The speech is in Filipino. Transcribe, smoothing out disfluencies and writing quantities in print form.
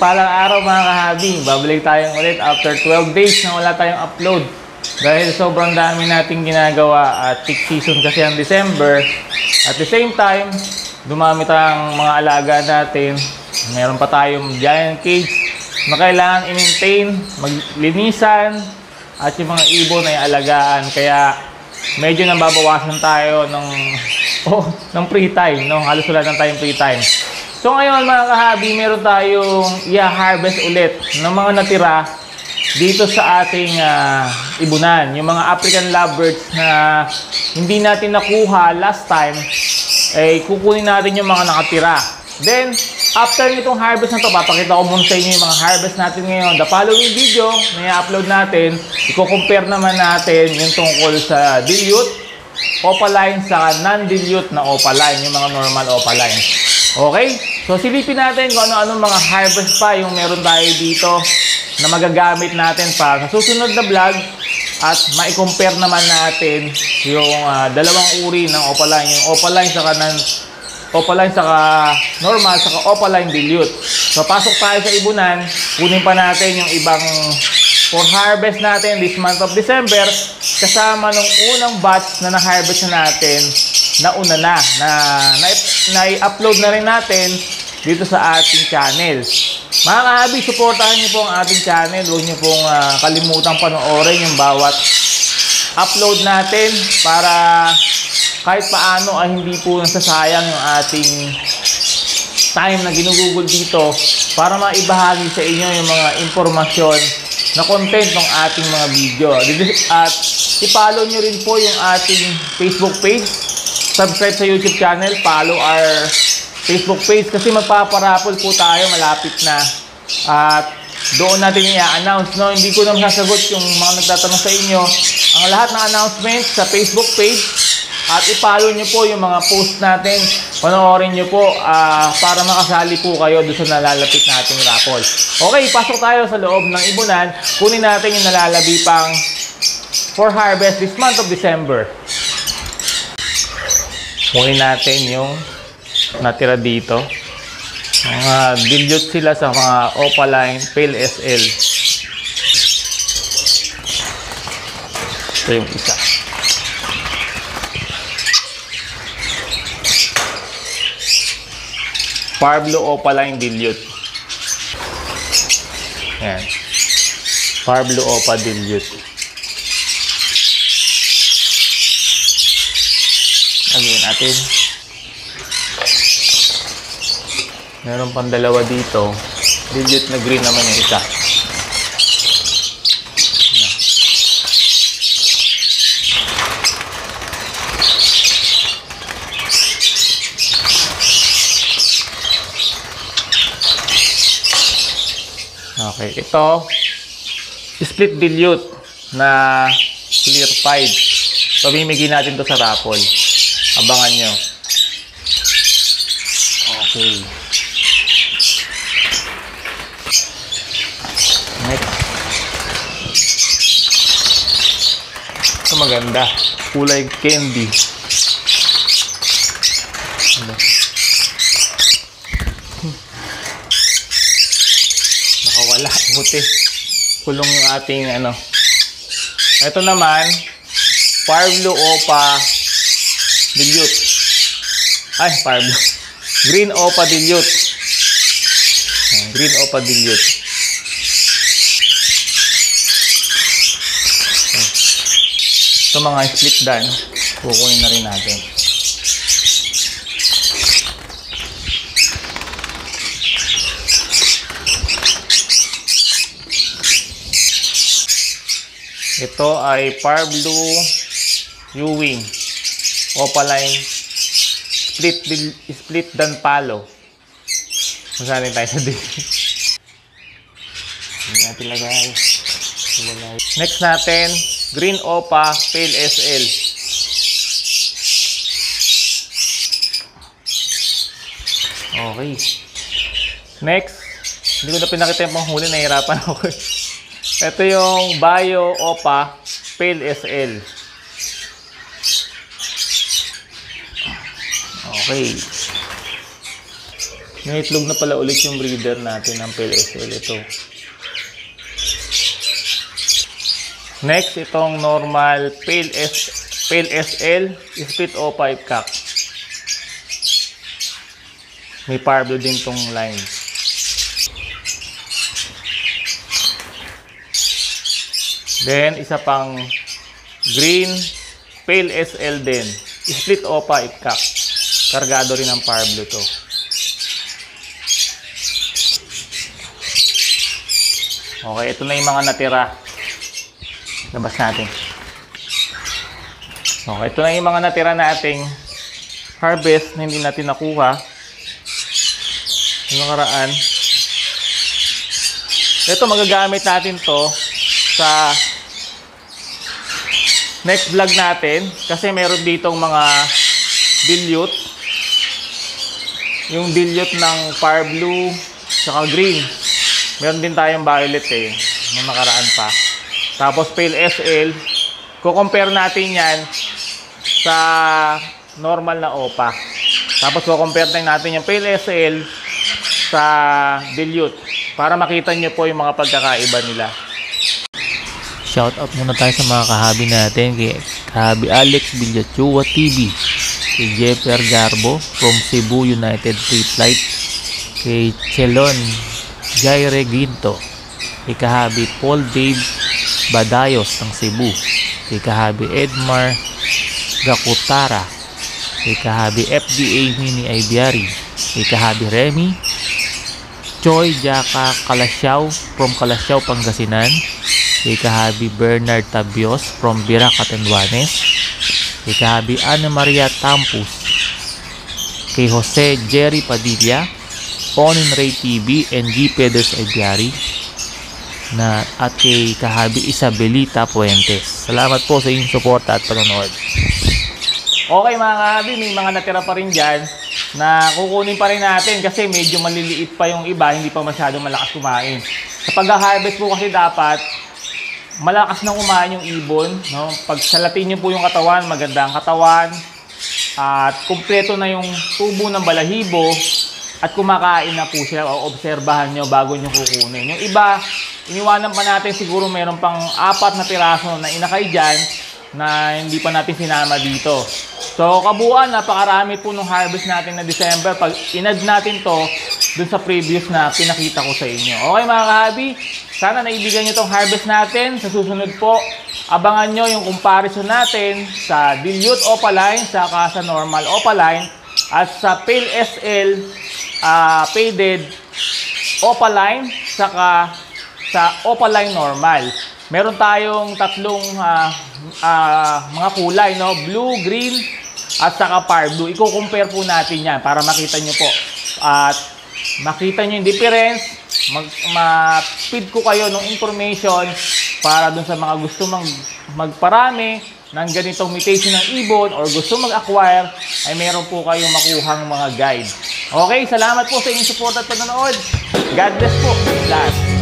mapagpalang araw mga kahabi. Babalik tayong ulit after 12 days na wala tayong upload. Dahil sobrang dami nating ginagawa at peak season kasi ang December. At the same time, dumami tayong mga alaga natin. Meron pa tayong giant cage na kailangan i-maintain, maglinisan, at yung mga ibon ay alagaan. Kaya medyo nababawasan tayo ng free time, no? Halos wala na tayong free time. So ngayon mga kahabi, meron tayong i-harvest ulit ng mga natira dito sa ating ibunan. Yung mga African lovebirds na hindi natin nakuha last time, ay kukunin natin yung mga nakatira. Then, after nitong harvest na to, papakita ko muna sa inyo yung mga harvest natin ngayon. The following video na i-upload natin, i-compare naman natin yung tungkol sa dilute opaline sa non-dilute na opaline, yung mga normal opaline. Okay? So, silipin natin kung ano-anong mga harvest pa yung meron tayo dito na magagamit natin pa sa susunod na vlog at ma-compare naman natin yung dalawang uri ng opaline, yung opaline saka normal saka opaline dilute. So, pasok tayo sa ibunan, kunin pa natin yung ibang for harvest natin this month of December kasama nung unang batch na na-harvest na natin nauna na-upload na rin natin dito sa ating channel. Mga kahabi, supportahan niyo po ang ating channel. Huwag niyo pong kalimutang panoorin yung bawat upload natin para kahit paano ay hindi po nasasayang yung ating time na ginugugol dito para maibahagi sa inyo yung mga impormasyon na content ng ating mga video. At i-follow nyo rin po yung ating Facebook page. Subscribe sa YouTube channel, follow our Facebook page kasi magpaparapol po tayo, malapit na. At doon natin i-announce, no? Hindi ko na masasagot yung mga nagtatanong sa inyo. Ang lahat ng announcements sa Facebook page at i-follow nyo po yung mga post natin. Panoorin nyo po para makasali po kayo doon sa nalalapit nating raffle. Okay, pasok tayo sa loob ng ibunan. Kunin natin yung nalalabi pang for harvest this month of December. Kunin natin yung natira dito. Mga dilute sila sa mga opaline pale SL. Ito yung isa. Parblo opaline dilute. Yan. Parblo opa dilute. Lagyan natin. Meron pang dalawa dito. Dilute na green naman yung isa. Okay, ito split dilute na clear pied. Pamimigay natin to sa raffle. Abangan nyo. Okay. Next. Ito maganda. Kulay candy. Nakawala. Buti. Kulong yung ating ano. Ito naman. Parblo opa dilute. Ay, parblo. Green opa dilute. Green opa dilute. Ito mga split dan. Kukunin na rin natin. Ito ay Parblo Ewing opaline split dan palo. Masanin tayo sa dito. Hindi natin lagay. Next natin, green opa pale SL. Okay. Next, hindi ko na pinakita yung panghuli, nahihirapan ako. Ito yung Bio Opa Pale SL. Okay. May itlog na pala ulit yung breeder natin ng Pale SL. Ito. Next, itong normal Pale SL split O5 cock. May parblue din tong line. Then, isa pang green Pale SL din. Split O5 cock. Kargado rin ang parblue to. Okay, ito na yung mga natira. Labas natin. Okay, ito na yung mga natira nating harvest na hindi natin nakuha. Yung nakaraan. Ito, magagamit natin to sa next vlog natin. Kasi meron ditong mga dilute. Yung dilute ng parblue saka green. Meron din tayong violet nung nakaraan pa. Tapos Pale SL, ko-compare natin yan sa normal na OPA. Tapos ko-compare natin yung Pale SL sa dilute para makita nyo po yung mga pagkakaiba nila. Shoutout muna tayo sa mga kahabi natin, kay kahabi Alex Villachua TV, kay Jeffer Garbo from Cebu United Free Flight, kay Chelon Jaire Ginto, kay kahabi Paul Dave Badayos ng Cebu, kay kahabi Edmar Gakutara, kay kahabi FDA Mini Ibiari, kay kahabi Remy Choi Jaka Kalasyaw from Kalasyaw, Pangasinan, kay kahabi Bernard Tabios from Bira, Catanduanes, kay kahabi Ana Maria Tampus, kay Jose Jerry Padilla, Onin Ray TV, and G. Peders Ibiari, at kay kahabi Isabelita Puentes. Salamat po sa inyong suporta at panonood. Okay mga kahabi, may mga natira pa rin dyan na kukunin pa rin natin kasi medyo maliliit pa yung iba, hindi pa masyadong malakas kumain. Sa pag-harvest po kasi dapat malakas na kumain yung ibon, no? Pag salatin nyo po yung katawan, maganda ang katawan, at kumpleto na yung tubo ng balahibo, at kumakain na po sila, o obserbahan nyo bago nyo kukunin. Yung iba, iniwanan pa natin, siguro meron pang 4 na piraso na inakay dyan na hindi pa natin sinama dito. So kabuuan, napakarami po nung harvest natin na December. Pag inad natin to dun sa previous na pinakita ko sa inyo. Okay mga kahabi, sana naibigan nyo tong harvest natin. Sa susunod po, abangan nyo yung comparison natin sa dilute opaline saka sa normal opaline at sa Pale SL faded opaline saka sa opaline normal. Meron tayong tatlong mga kulay, no? Blue, green, at saka parblue. Iko-compare po natin yan para makita nyo po. At makita nyo yung difference. Ma-feed ko kayo ng information para dun sa mga gusto magparami ng ganitong mutation ng ibon or gusto mag-acquire, ay meron po kayong makuhang mga guide. Okay, salamat po sa inyong support at panonood. God bless po. Lahat.